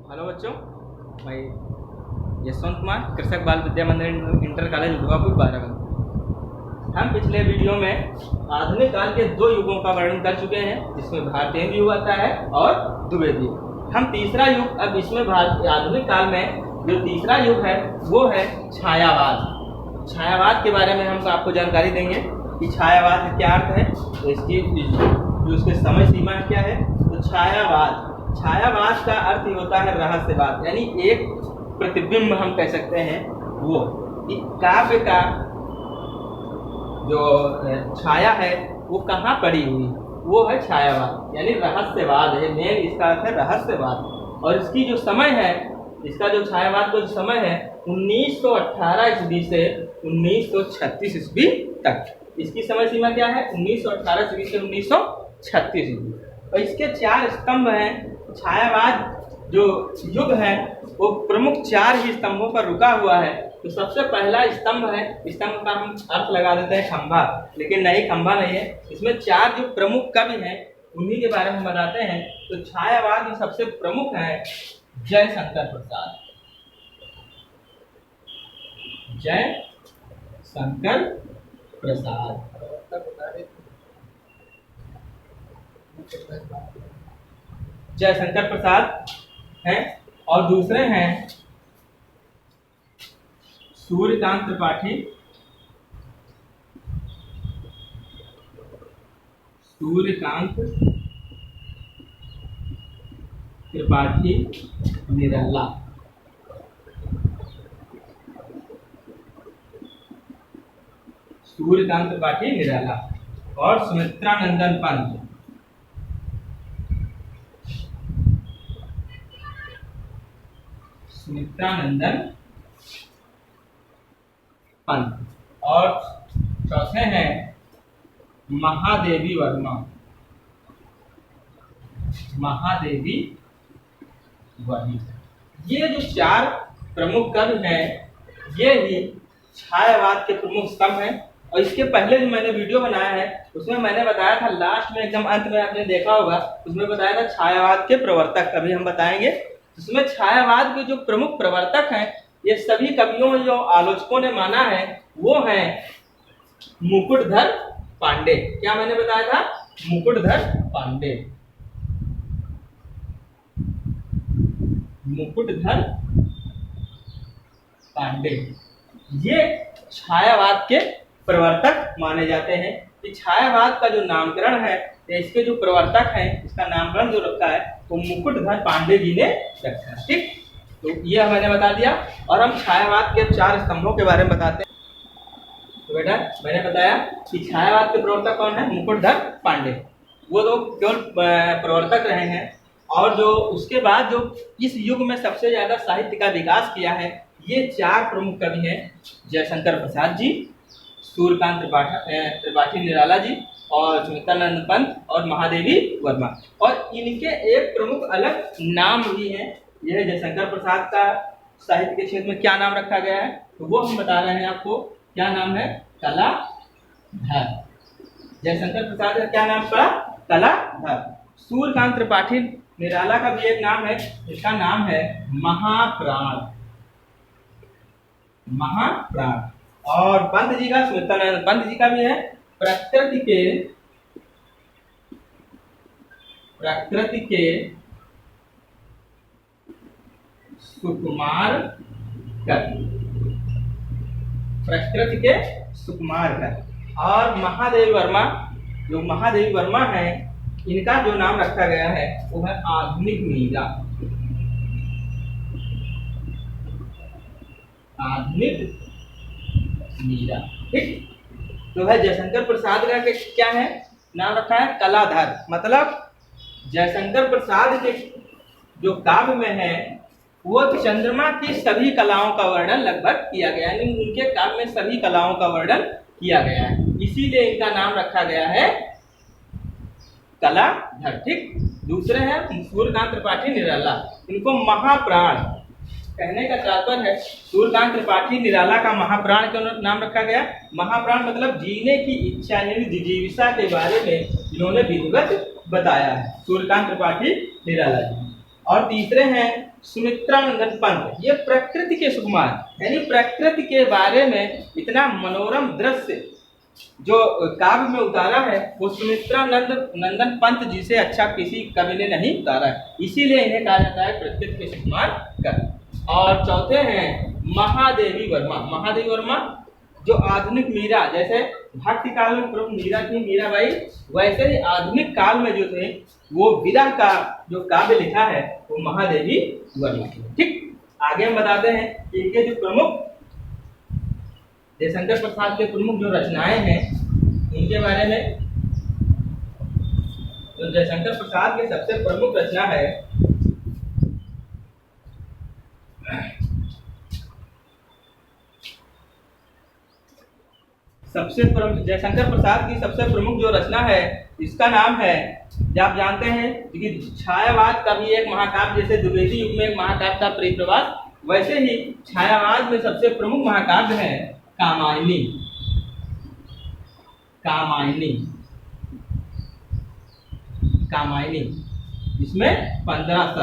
Hello बच्चों, मैं यशवंत कुमार, कृषक बाल विद्या मंदिर इंटर कॉलेज दुर्गापुर बाराबंकी। हम पिछले वीडियो में आधुनिक काल के दो युगों का वर्णन कर चुके हैं, जिसमें भारतीय युग आता है और द्विवेदी युग। हम तीसरा युग, अब इसमें आधुनिक काल में जो तीसरा युग है वो है छायावाद। छायावाद के बारे में हम आपको जानकारी देंगे कि छायावाद का क्या अर्थ है, तो इसकी जो उसके समय सीमा क्या है। तो छायावाद का अर्थ ही होता है रहस्यवाद, यानी एक प्रतिबिंब हम कह सकते हैं। वो काव्य का जो छाया है वो कहाँ पड़ी हुई, वो है छायावाद, यानी रहस्यवाद है। मेन इसका अर्थ है रहस्यवाद। और इसकी जो समय है, इसका जो छायावाद का जो समय है 1918 ईस्वी से 1936 ईस्वी तक। इसकी समय सीमा क्या है, 1918 ईस्वी से 1936 ईस्वी। और इसके चार स्तंभ हैं। छायावाद जो युग है वो प्रमुख चार ही स्तंभों पर रुका हुआ है। तो सबसे पहला स्तंभ है, स्तंभ का हम अर्थ लगा देते हैं खंभा, लेकिन नहीं, खंभा नहीं है। इसमें चार जो प्रमुख कवि हैं उन्हीं के बारे में बताते हैं। तो छायावाद में सबसे प्रमुख है जयशंकर प्रसाद। जयशंकर प्रसाद जयशंकर प्रसाद हैं। और दूसरे हैं सूर्यकांत त्रिपाठी। सूर्यकांत त्रिपाठी निराला। सूर्यकांत त्रिपाठी निराला और सुमित्रानंदन पंत। सुमित्रानंदन पंत। और चौथे हैं महादेवी वर्मा। महादेवी वर्मा। ये जो चार प्रमुख कवि हैं, ये ही छायावाद के प्रमुख स्तंभ हैं। और इसके पहले जो मैंने वीडियो बनाया है उसमें मैंने बताया था, लास्ट में एकदम अंत में आपने देखा होगा, उसमें बताया था छायावाद के प्रवर्तक। अभी हम बताएंगे उसमें छायावाद के जो प्रमुख प्रवर्तक हैं, ये सभी कवियों जो आलोचकों ने माना है वो हैं मुकुटधर पांडे। क्या मैंने बताया था, मुकुटधर पांडे। मुकुटधर पांडे ये छायावाद के प्रवर्तक माने जाते हैं। कि छायावाद का जो नामकरण है, इसके जो प्रवर्तक हैं, इसका नामकरण जो रखा है वो मुकुटधर पांडे जी ने रखा है। ठीक, तो ये मैंने बता दिया। और हम छायावाद के चार स्तंभों के बारे में बताते हैं। तो बेटा मैंने बताया कि छायावाद के प्रवर्तक कौन है, मुकुटधर पांडे। वो लोग केवल प्रवर्तक रहे हैं। और जो उसके बाद जो इस युग में सबसे ज्यादा साहित्य का विकास किया है, ये चार प्रमुख कवि हैं, जयशंकर प्रसाद जी, सूर्यकांत त्रिपाठी निराला जी और सुमित्रानंद पंत और महादेवी वर्मा। और इनके एक प्रमुख अलग नाम भी हैं। यह जयशंकर प्रसाद का साहित्य के क्षेत्र में क्या नाम रखा गया है, तो वो हम बता रहे हैं आपको। क्या नाम है, कलाधर। जयशंकर प्रसाद का क्या नाम पड़ा, कलाधर। सूर्यकांत त्रिपाठी निराला का भी एक नाम है, इसका नाम है महाप्राण। महाप्राण। और पंत जी का, सुमित्रानंद पंत जी का भी है प्रकृति के सुकुमार कवि। प्रकृति के सुकुमार कवि। और महादेवी वर्मा, जो महादेवी वर्मा है, इनका जो नाम रखा गया है वो है आधुनिक मीरा। आधुनिक मीरा। ठीक, तो है जयशंकर प्रसाद का क्या है नाम रखा है, कलाधर। मतलब जयशंकर प्रसाद के जो काव्य में है वो चंद्रमा की सभी कलाओं का वर्णन लगभग किया गया है, यानी उनके काव्य में सभी कलाओं का वर्णन किया गया है, इसीलिए इनका नाम रखा गया है कलाधर। ठीक, दूसरे हैं सूर्यकांत त्रिपाठी निराला। इनको महाप्राण कहने का तात्पर्य है, सूर्यकांत त्रिपाठी निराला का महाप्राण क्यों नाम रखा गया। महाप्राण मतलब जीने की इच्छा, यानी जिजीविषा के बारे में इन्होंने विधिवत बताया है, सूर्यकांत त्रिपाठी निराला जी। और तीसरे हैं सुमित्रानंदन पंत। ये प्रकृति के सुकुमार, यानी प्रकृति के बारे में इतना मनोरम दृश्य जो काव्य में उतारा है वो सुमित्रानंदन पंत जी से अच्छा किसी कवि ने नहीं उतारा है, इसीलिए इन्हें कहा जाता है प्रकृति के सुकुमार कवि। और चौथे हैं महादेवी वर्मा। महादेवी वर्मा जो आधुनिक मीरा, जैसे भक्ति काल में प्रमुख मीरा थी मीराबाई, वैसे ही आधुनिक काल में जो थे वो विरह का जो काव्य लिखा है वो महादेवी वर्मा। ठीक, आगे हम बताते हैं कि इनके जो प्रमुख जयशंकर प्रसाद के प्रमुख जो रचनाएं हैं उनके बारे में। तो जयशंकर प्रसाद की सबसे प्रमुख रचना है जयशंकर प्रसाद की सबसे प्रमुख जो रचना है इसका नाम है, जो आप जानते हैं कि छायावाद का भी एक महाकाव्य, जैसे द्विवेदी युग में एक महाकाव्य था प्रेतप्रवास, वैसे ही छायावाद में सबसे प्रमुख महाकाव्य है कामायनी। कामायनी कामायनी इसमें 15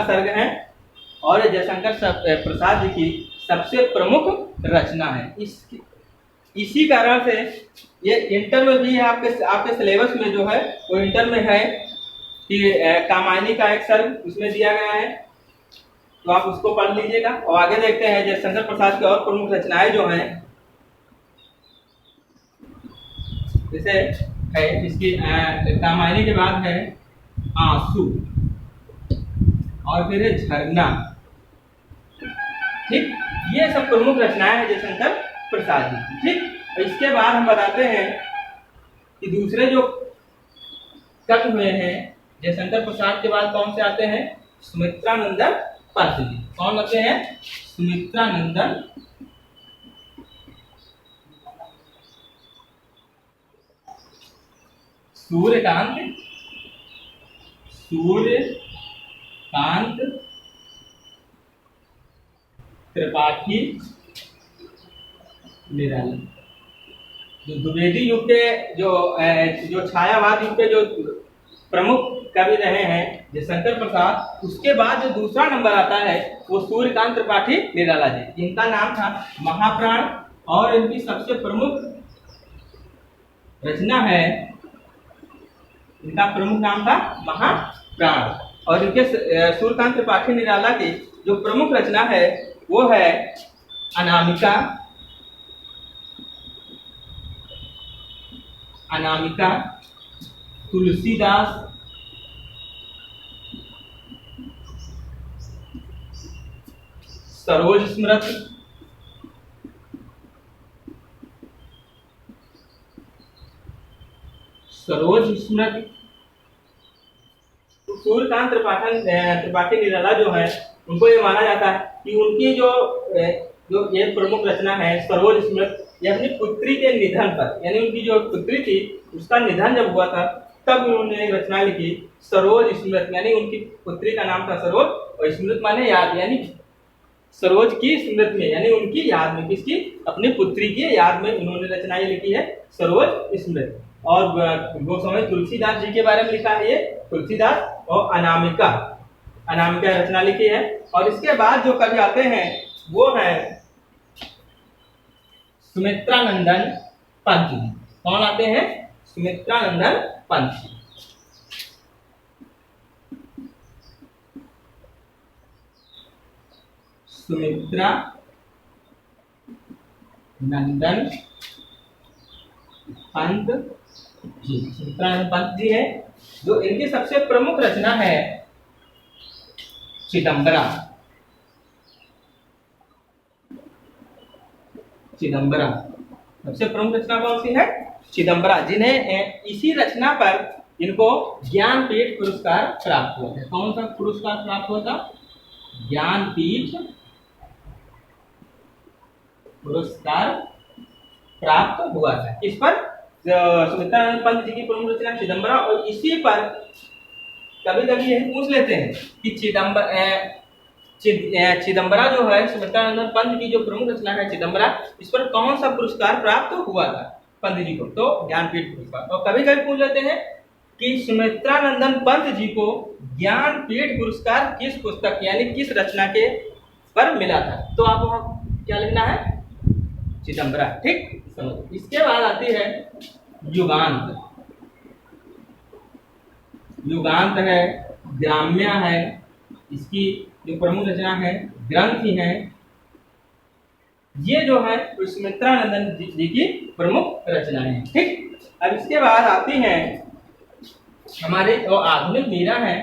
सर्ग हैं और जयशंकर प्रसाद जी की सबसे प्रमुख रचना है। इसी कारण से ये इंटर में भी है, आपके सिलेबस में जो है वो इंटर में है कि कामायनी का एक सर्ग उसमें दिया गया है, तो आप उसको पढ़ लीजिएगा। और आगे देखते हैं जयशंकर प्रसाद की और प्रमुख रचनाएं जो हैं, जैसे है इसकी कामायनी के बाद है आंसू और फिर है झरना। ठीक, ये सब प्रमुख रचनाएं हैं जयशंकर प्रसाद जी की। ठीक, और इसके बाद हम बताते हैं कि दूसरे जो कवि हुए हैं जयशंकर प्रसाद के बाद कौन से आते हैं, सुमित्रानंदन पंत जी। कौन आते हैं, सुमित्रानंदन सूर्यकांत त्रिपाठी निराला। जो द्विवेदी युग के जो छायावाद युग के जो प्रमुख कवि रहे हैं जयशंकर प्रसाद, उसके बाद जो दूसरा नंबर आता है वो सूर्यकांत त्रिपाठी निराला जी। इनका नाम था महाप्राण और इनकी सबसे प्रमुख रचना है, इनका प्रमुख नाम था महाप्राण। और इनके सूर्यकांत त्रिपाठी निराला की जो प्रमुख रचना है वो है अनामिका। अनामिका, तुलसीदास, सरोज स्मृति, सूर्यकांत त्रिपाठी निराला जो है उनको ये माना जाता है कि उनकी जो ये प्रमुख रचना है सरोज स्मृति, ये अपनी पुत्री के निधन पर, यानी उनकी जो पुत्री थी उसका निधन जब हुआ था तब उन्होंने एक रचना लिखी सरोज स्मृति, यानी उनकी पुत्री का नाम था सरोज और स्मृति माने याद, यानी सरोज की स्मृति में, यानी उनकी याद में, किसकी, अपनी पुत्री की याद में उन्होंने रचनाएं लिखी है सरोज स्मृति। और गोस्वामी तुलसीदास जी के बारे में लिखा है ये तुलसीदास, और अनामिका रचना लिखी है। और इसके बाद जो कवि आते हैं वो है सुमित्रानंदन पंत जी। कौन आते हैं, सुमित्रानंदन पंत जी। सुमित्रा नंदन पंत जी, सुमित्रानंदन पंत जी है। जो इनकी सबसे प्रमुख रचना है चिदंबरा। सबसे प्रमुख रचना कौन सी है, चिदंबरा, जिन्हें इसी रचना पर इनको ज्ञानपीठ पुरस्कार प्राप्त हुआ था। कौन सा पुरस्कार प्राप्त हुआ था, ज्ञानपीठ पुरस्कार प्राप्त हुआ था। किस पर, सुमित्रानंद पंत जी की प्रमुख रचना चिदंबरा। और इसी पर कभी कभी यही पूछ लेते हैं कि चिदंबरा जो है सुमित्रानंद पंत की जो प्रमुख रचना है चिदंबरा, इस पर कौन सा पुरस्कार प्राप्त हुआ था पंत जी को, तो ज्ञानपीठ पुरस्कार। और कभी कभी पूछ लेते हैं कि सुमित्रानंदन पंत जी को ज्ञानपीठ पुरस्कार किस पुस्तक यानी किस रचना के पर मिला था। तो आप वहां क्या लिखना है, चिदम्बरा। ठीक, समझ। इसके बाद आती है युगांत। युगांत है, ग्राम्य है, इसकी जो प्रमुख रचना है ग्रंथि है। ये जो है सुमित्रानंदन जी की प्रमुख रचनाएं हैं। ठीक, अब इसके बाद आती हैं हमारे जो आधुनिक मीरा है।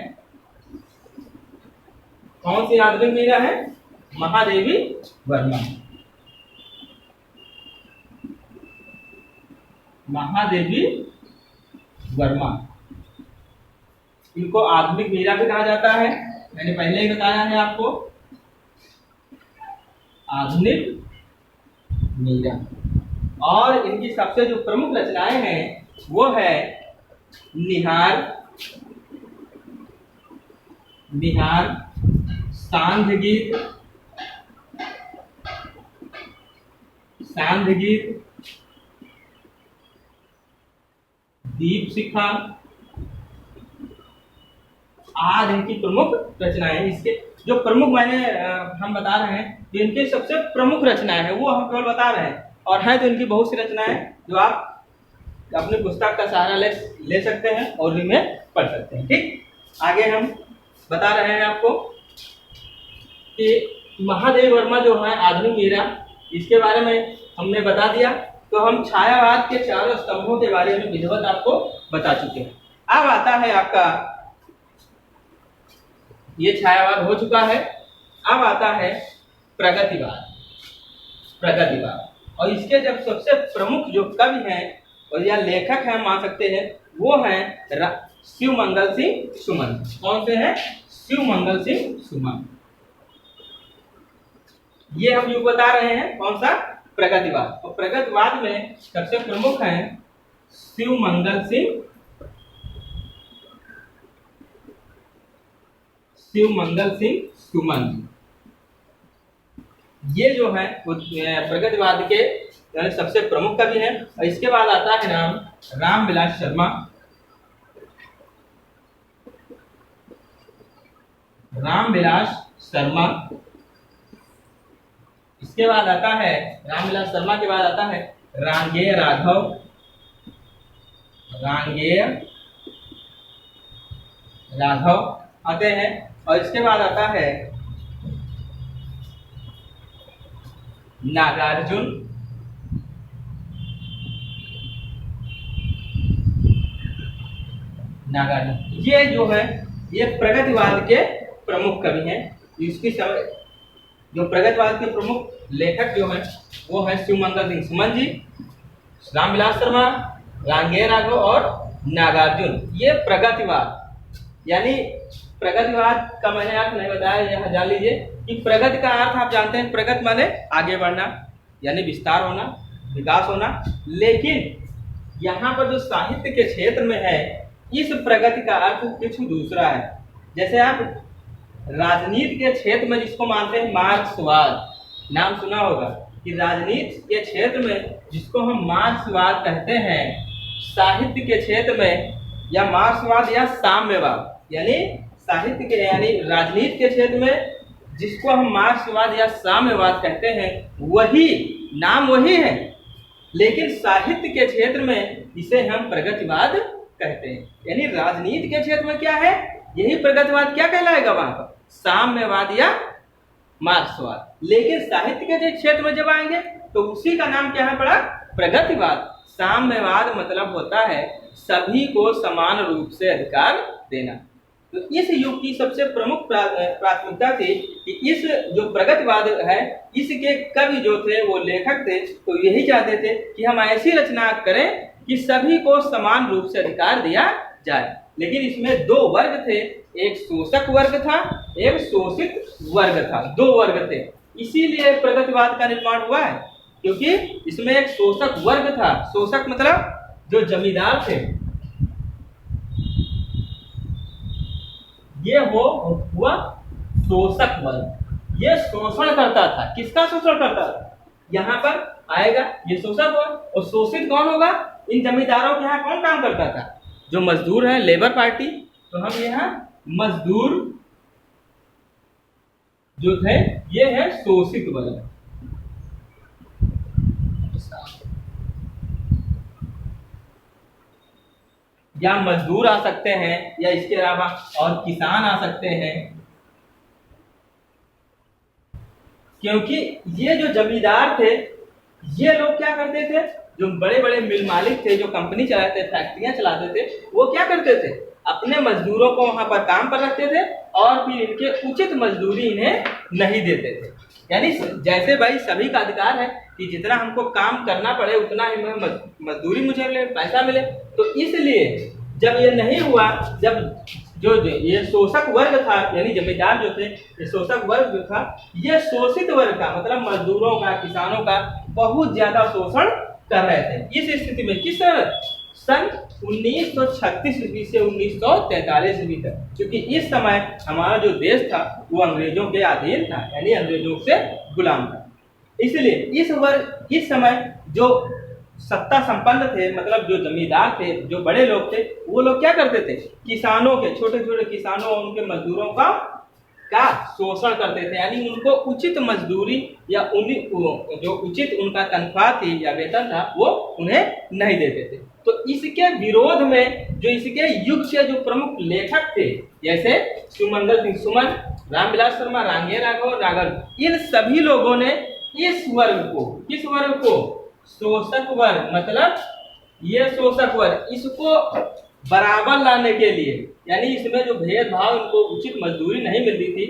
कौन सी आधुनिक मीरा है, महादेवी वर्मा। महादेवी वर्मा, इनको आधुनिक मीरा भी कहा जाता है। मैंने पहले ही बताया है आपको, आधुनिक मीरा। और इनकी सबसे जो प्रमुख रचनाएं हैं वो है निहार, निहार, सांध्य गीत, सांध्य गीत, दीप शिखा, आज इनकी प्रमुख रचनाएं। इसके जो प्रमुख मैंने हम बता रहे हैं, जो इनकी सबसे प्रमुख रचनाएं हैं वो हम केवल बता रहे हैं, और हैं तो इनकी बहुत सी रचनाएं जो आप अपनी पुस्तक का सहारा ले सकते हैं और इनमें पढ़ सकते हैं। ठीक, आगे हम बता रहे हैं आपको कि महादेवी वर्मा जो है आधुनिक मीरा, इसके बारे में हमने बता दिया। तो हम छायावाद के चारों स्तंभों के बारे में विधिवत आपको बता चुके हैं। अब आता है आपका, ये छायावाद हो चुका है। अब आता है प्रगतिवाद। प्रगतिवाद, और इसके जब सबसे प्रमुख जो कवि हैं और या लेखक हैं मान सकते हैं, वो हैं शिवमंगल सिंह सुमन। कौन से हैं, शिवमंगल सिंह सुमन। ये हम जो बता रहे हैं कौन सा, प्रगतिवाद। और प्रगतिवाद में सबसे प्रमुख हैं शिवमंगल सिंह सुमन। ये जो है प्रगतिवाद के सबसे प्रमुख कवि हैं। और इसके बाद आता है नाम रामविलास शर्मा। रामविलास शर्मा। इसके बाद आता है, रामविलास शर्मा के बाद आता है रांगेय राघव। रांगेय राघव आते हैं। और इसके बाद आता है नागार्जुन। नागार्जुन, ये जो है ये प्रगतिवाद के प्रमुख कवि हैं। इसकी जो प्रगतिवाद के प्रमुख लेखक जो हैं वो है शिवमंगल सिंह सुमन जी, रामविलास शर्मा, रांगेय राघव और नागार्जुन। ये प्रगतिवाद, यानी प्रगतिवाद का मैंने अर्थ नहीं बताया, यह जान लीजिए कि प्रगति का अर्थ आप जानते हैं, प्रगति माने आगे बढ़ना, यानी विस्तार होना, विकास होना। लेकिन यहाँ पर जो साहित्य के क्षेत्र में है, इस प्रगति का अर्थ कुछ दूसरा है। जैसे आप राजनीति के क्षेत्र में जिसको मानते हैं मार्क्सवाद, नाम सुना होगा कि राजनीति के क्षेत्र में जिसको हम मार्क्सवाद कहते हैं, साहित्य के क्षेत्र में या मार्क्सवाद या साम्यवाद, यानी साहित्य के यानी राजनीति के क्षेत्र में जिसको हम मार्क्सवाद या साम्यवाद कहते हैं, वही नाम वही है, लेकिन साहित्य के क्षेत्र में इसे हम प्रगतिवाद कहते हैं। यानी राजनीति के क्षेत्र में क्या है, यही प्रगतिवाद क्या कहलाएगा वहां पर, साम्यवाद या मार्क्सवाद। लेकिन साहित्य के क्षेत्र में जब आएंगे तो उसी का नाम क्या है पड़ा, प्रगतिवाद। साम्यवाद मतलब होता है सभी को समान रूप से अधिकार देना। तो इस युग की सबसे प्रमुख प्राथमिकता थी कि इस जो प्रगतिवाद है, इसके कवि जो थे वो लेखक थे, तो यही चाहते थे कि हम ऐसी रचना करें कि सभी को समान रूप से अधिकार दिया जाए। लेकिन इसमें दो वर्ग थे, एक शोषक वर्ग था, एक शोषित वर्ग था, दो वर्ग थे। इसीलिए प्रगतिवाद का निर्माण हुआ है, क्योंकि इसमें एक शोषक वर्ग था। शोषक मतलब जो जमींदार थे, ये हुआ शोषक वर्ग। ये शोषण करता था, किसका शोषण करता था, यहाँ पर आएगा ये शोषक हुआ। और शोषित कौन होगा, इन जमींदारों के यहाँ कौन काम करता था, जो मजदूर है लेबर पार्टी, तो हम यहाँ मजदूर जो है ये है शोषित वर्ग, या मजदूर आ सकते हैं, या इसके अलावा और किसान आ सकते हैं, क्योंकि ये जो जमींदार थे ये लोग क्या करते थे, जो बड़े बड़े मिल मालिक थे, जो कंपनी चलाते थे, फैक्ट्रियां चलाते थे, वो क्या करते थे, अपने मजदूरों को वहां पर काम पर रखते थे और फिर इनके उचित मजदूरी इन्हें नहीं देते थे। यानी जैसे भाई सभी का अधिकार है कि जितना हमको काम करना पड़े उतना ही मजदूरी मुझे मिले, पैसा मिले। तो इसलिए जब ये नहीं हुआ, जब जो ये शोषक वर्ग था, यानी जमींदार जो थे, ये शोषक वर्ग जो था, ये शोषित वर्ग का मतलब मजदूरों का, किसानों का बहुत ज्यादा शोषण कर रहे थे। इस स्थिति में किस सन 1936 ईस्वी से 1943 ईस्वी तक, क्योंकि इस समय हमारा जो देश था वो अंग्रेजों के अधीन था, यानी अंग्रेजों से गुलाम था। इसलिए इस समय जो सत्ता संपन्न थे, मतलब जो जमींदार थे, जो बड़े लोग थे, वो लोग क्या करते थे, किसानों के, छोटे छोटे किसानों और उनके मजदूरों का शोषण करते थे, यानी उनको उचित मजदूरी या जो उचित उनका तनख्वाह थी या वेतन था वो उन्हें नहीं देते थे। तो इसके विरोध में जो इसके युग के जो प्रमुख लेखक थे, जैसे सुमंगल सिंह सुमन, रामविलास शर्मा, रांगे राघव राघव, इन सभी लोगों ने इस वर्ग को, किस वर्ग को, शोषक वर्ग, मतलब ये शोषक वर्ग, इसको बराबर लाने के लिए, यानी इसमें जो भेदभाव, इनको उचित मजदूरी नहीं मिलती थी,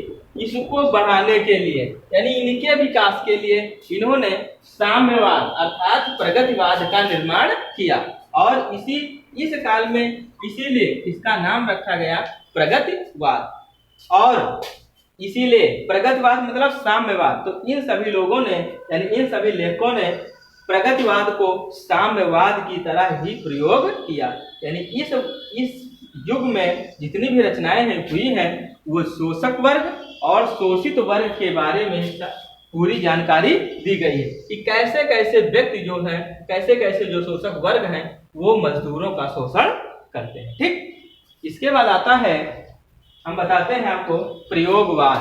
इसको बढ़ाने के लिए, यानी इनके विकास के लिए इन्होंने साम्यवाद अर्थात प्रगतिवाद का निर्माण किया। और इस काल में इसीलिए इसका नाम रखा गया प्रगतिवाद। और इसीलिए प्रगतिवाद मतलब साम्यवाद। तो इन सभी लोगों ने, यानी इन सभी लेखकों ने प्रगतिवाद को साम्यवाद की तरह ही प्रयोग किया। यानी इस युग में जितनी भी रचनाएं हुई हैं वो शोषक वर्ग और शोषित वर्ग के बारे में पूरी जानकारी दी गई है कि कैसे कैसे व्यक्ति जो हैं, कैसे कैसे जो शोषक वर्ग हैं वो मजदूरों का शोषण करते हैं। ठीक, इसके बाद आता है, हम बताते हैं आपको प्रयोगवाद।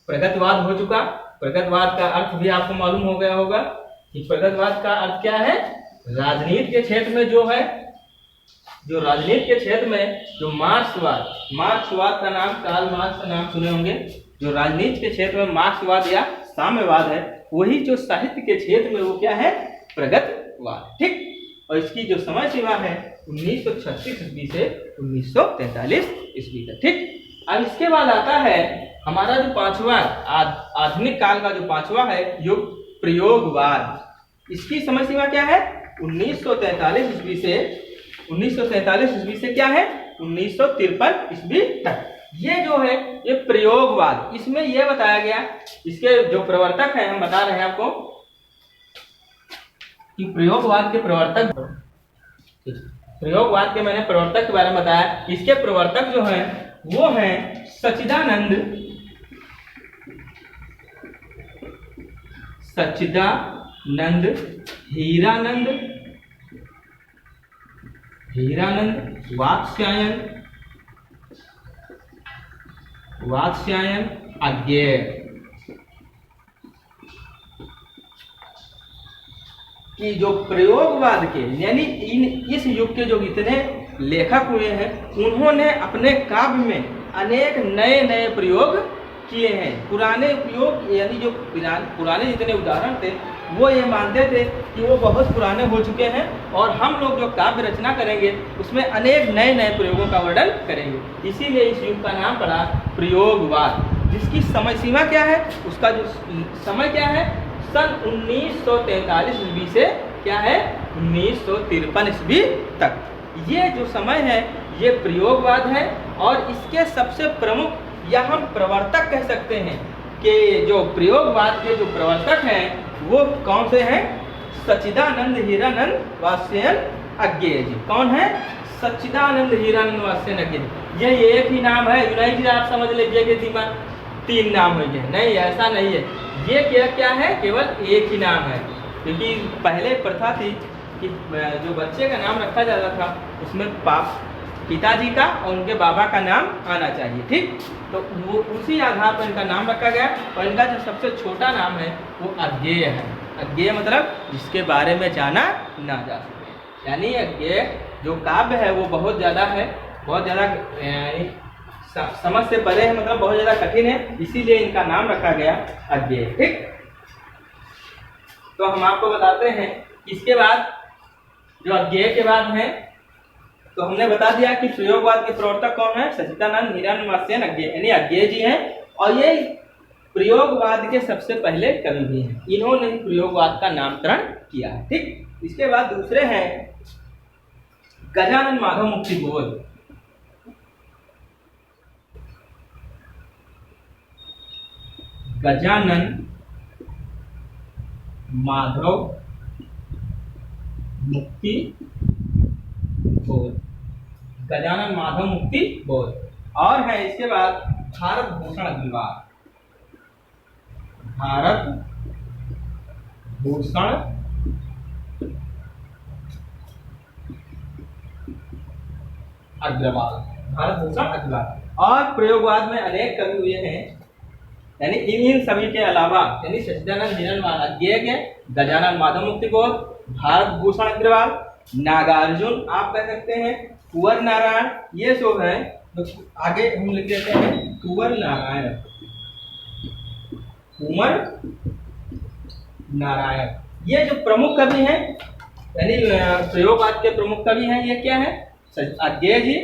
प्रगतिवाद हो चुका, प्रगतिवाद का अर्थ भी आपको मालूम हो गया होगा कि प्रगतिवाद का अर्थ क्या है। राजनीति के क्षेत्र में जो है, जो राजनीति के क्षेत्र में जो मार्क्सवाद का नाम, कार्ल मार्क्स का नाम सुने होंगे। जो राजनीति के क्षेत्र में मार्क्सवाद या साम्यवाद है, वही जो साहित्य के क्षेत्र में वो क्या है, प्रगतिवाद। ठीक, और इसकी जो समय सीमा है 1936 ईस्वी से 1943 ईस्वी तक। ठीक, अब इसके बाद आता है हमारा जो पांचवा आधुनिक काल का जो पांचवा है युग, प्रयोगवाद। इसकी समय सीमा क्या है, 1943 ईस्वी से 1943 ईस्वी से क्या है, 1953 ईस्वी तक। ये जो है ये प्रयोगवाद, इसमें यह बताया गया, इसके जो प्रवर्तक हैं, हम बता रहे हैं आपको कि प्रयोगवाद के प्रवर्तक, प्रयोगवाद के मैंने प्रवर्तक के बारे में बताया। इसके प्रवर्तक जो हैं वो हैं सच्चिदानंद हीरानंद वात्स्यायन अज्ञेय। कि जो प्रयोगवाद के, यानी इस युग के जो इतने लेखक हुए हैं, उन्होंने अपने काव्य में अनेक नए नए प्रयोग किए हैं। पुराने प्रयोग, यानी जो पुराने जितने उदाहरण थे वो ये मानते थे कि वो बहुत पुराने हो चुके हैं, और हम लोग जो काव्य रचना करेंगे उसमें अनेक नए नए प्रयोगों का वर्णन करेंगे। इसीलिए इस युग का नाम पड़ा प्रयोगवाद। जिसकी समय सीमा क्या है, उसका जो समय क्या है, सन 1943 ईस्वी से क्या है, 1953 ईस्वी तक। ये जो समय है ये प्रयोगवाद है। और इसके सबसे प्रमुख या हम प्रवर्तक कह सकते हैं कि जो प्रयोगवाद के जो प्रवर्तक हैं वो कौन से हैं, सच्चिदानंद हीरानंद वात्स्यायन अज्ञेय जी। कौन है, सच्चिदानंद हीरानंद वात्स्यायन अज्ञेय। ये एक ही नाम है, यूनाइटेड आप समझ लीजिए कि तीन नाम हो गए, नहीं ऐसा नहीं है। ये क्या है, केवल एक ही नाम है। क्योंकि पहले प्रथा थी कि जो बच्चे का नाम रखा जाता था उसमें पिताजी का और उनके बाबा का नाम आना चाहिए, ठीक। तो वो उसी आधार पर इनका नाम रखा गया। और इनका जो सबसे छोटा नाम है वो अज्ञेय है। अज्ञेय मतलब जिसके बारे में जाना ना जा सके, यानी अज्ञेय जो काव्य है वो बहुत ज़्यादा है, बहुत ज़्यादा समझ से परे है, मतलब बहुत ज़्यादा कठिन है, इसीलिए इनका नाम रखा गया अज्ञेय, ठीक। तो हम आपको बताते हैं इसके बाद जो अज्ञेय के बाद है, तो हमने बता दिया कि प्रयोगवाद के प्रवर्तक कौन है, सच्चिदानंद हिरण्यवास अज्ञेय, यानी अज्ञेय जी हैं। और ये प्रयोगवाद के सबसे पहले कवि भी हैं, इन्होंने प्रयोगवाद का नामकरण किया है, ठीक। इसके बाद दूसरे हैं गजानन माधव मुक्तिबोध। गजानन माधव मुक्ति बोध, गजानन माधव मुक्ति बोध। और है इसके बाद भारत भूषण अग्रवाल, भारत भूषण अग्रवाल, भारत भूषण अग्रवाल। और प्रयोगवाद में अनेक कवि हुए हैं, यानी इन सभी के अलावा, यानी सच्चिदानंद हिरण्यवास अज्ञेय के, गजानन माधव मुक्तिबोध, भारत भूषण अग्रवाल, नागार्जुन आप कह सकते हैं, कुंवर नारायण, ये सब है। तो आगे हम लिख देते हैं कुंवर नारायण, कुंवर नारायण। ये जो प्रमुख कवि हैं, यानी प्रयोगवाद के प्रमुख कवि हैं, ये क्या है, अज्ञेय जी,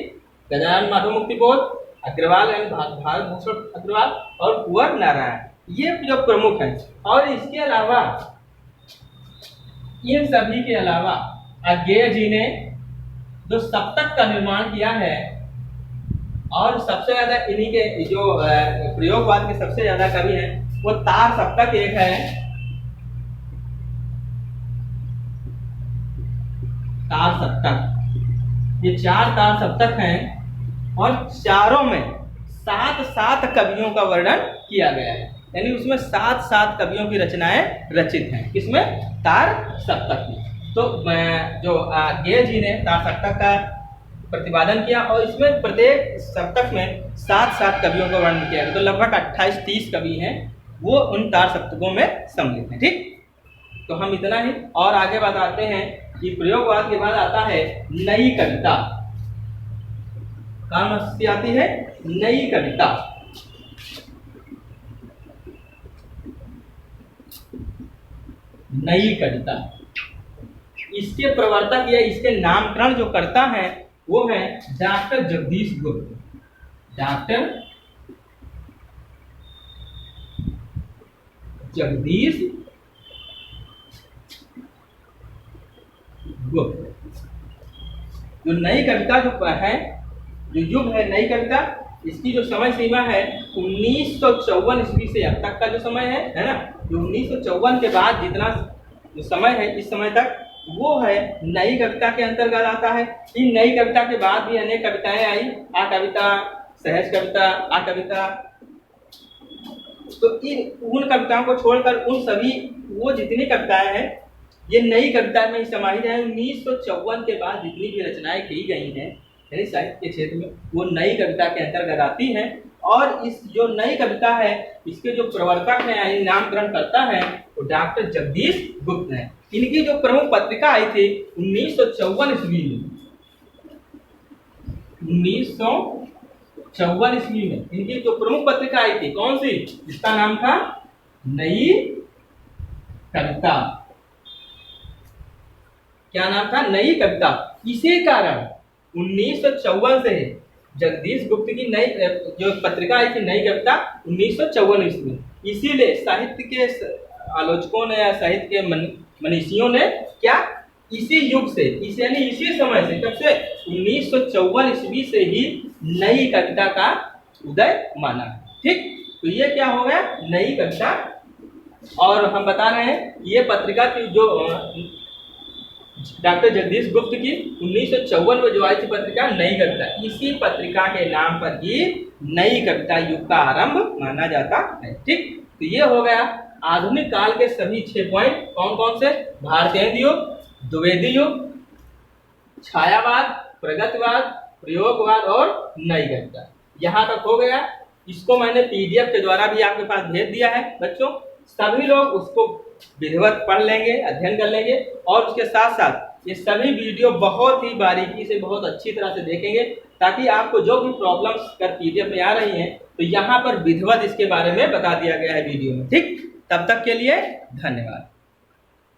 गजानन माधव मुक्तिबोध, अग्रवाल एंड भारत भूषण अग्रवाल और कुंवर नारायण, ये जो प्रमुख हैं। और इसके अलावा, इन सभी के अलावा अज्ञेय जी ने जो सप्तक का निर्माण किया है, और सबसे ज्यादा इन्हीं के जो प्रयोगवाद के सबसे ज्यादा कवि हैं वो तार सप्तक एक है, तार सप्तक, ये 4 तार सप्तक हैं। और चारों में 7 कवियों का वर्णन किया गया है, यानी उसमें 7 कवियों की रचनाएं रचित हैं, किसमें, तार सप्तक में। तो जो अज्ञेय जी ने तार सप्तक का प्रतिपादन किया, और इसमें प्रत्येक सप्तक में 7 कवियों का वर्णन किया गया। तो लगभग 28-30 कवि हैं वो उन तार सप्तकों में सम्मिलित हैं, ठीक। तो हम इतना ही, और आगे बताते हैं कि प्रयोगवाद के बाद आता है नई कविता। कौन सी आती है, नई कविता। नई कविता, इसके प्रवर्तक या इसके नामकरण जो करता है वो है डॉक्टर जगदीश गुप्त, डॉक्टर जगदीश गुप्त। जो नई कविता जो है, जो युग है नई कविता, इसकी जो समय सीमा है 1954 ईस्वी से अब तक का जो समय है ना, जो 1954 के बाद जितना जो समय है इस समय तक, वो है नई कविता के अंतर्गत आता है। इन नई कविता के बाद भी अनेक कविताएं आई, आ कविता, सहज कविता, आ कविता। तो इन उन कविताओं को छोड़कर उन सभी वो जितनी कविताएं हैं ये नई कविता में समाहित है। 1954 के बाद जितनी भी रचनाएं की गई हैं यानी साहित्य के क्षेत्र में, वो नई कविता के अंतर्गत आती हैं। और इस जो नई कविता है इसके जो प्रवर्तक है यानी नामकरण करता है वो डॉक्टर जगदीश गुप्त है। इनकी जो प्रमुख पत्रिका आई थी 1954 ईस्वी में, 1954 ईस्वी में इनकी जो प्रमुख पत्रिका आई थी कौन सी, जिसका नाम था नई कविता। क्या नाम था, नई कविता। इसी कारण 1954 से जगदीश गुप्त की नई जो पत्रिका आई थी नई कविता 1954 ईस्वी। इसीलिए साहित्य के आलोचकों ने या साहित्य के मनीषियों ने क्या इसी युग से यानी इसी समय से, तब से 1954 ईस्वी से ही नई कविता का उदय माना। ठीक, तो ये क्या हो गया, नई कविता। और हम बता रहे हैं ये पत्रिका की जो डॉक्टर जगदीश गुप्त की 1954 में जो आई थी पत्रिका नई कविता, इसी पत्रिका के नाम पर ही नई कविता युग का आरंभ माना जाता है। ठीक, तो ये हो गया आधुनिक काल के सभी 6 पॉइंट। कौन कौन से, भारतेंदु युग, द्विवेदी युग, छायावाद, प्रगतिवाद, प्रयोगवाद और नैतिकता। यहाँ तक हो गया। इसको मैंने पीडीएफ के द्वारा भी आपके पास भेज दिया है बच्चों। सभी लोग उसको विधिवत पढ़ लेंगे, अध्ययन कर लेंगे और उसके साथ साथ ये सभी वीडियो बहुत ही बारीकी से, बहुत अच्छी तरह से देखेंगे, ताकि आपको जो भी प्रॉब्लम्स कर पीडीएफ में आ रही हैं तो यहाँ पर विधिवत इसके बारे में बता दिया गया है वीडियो में। ठीक, तब तक के लिए धन्यवाद।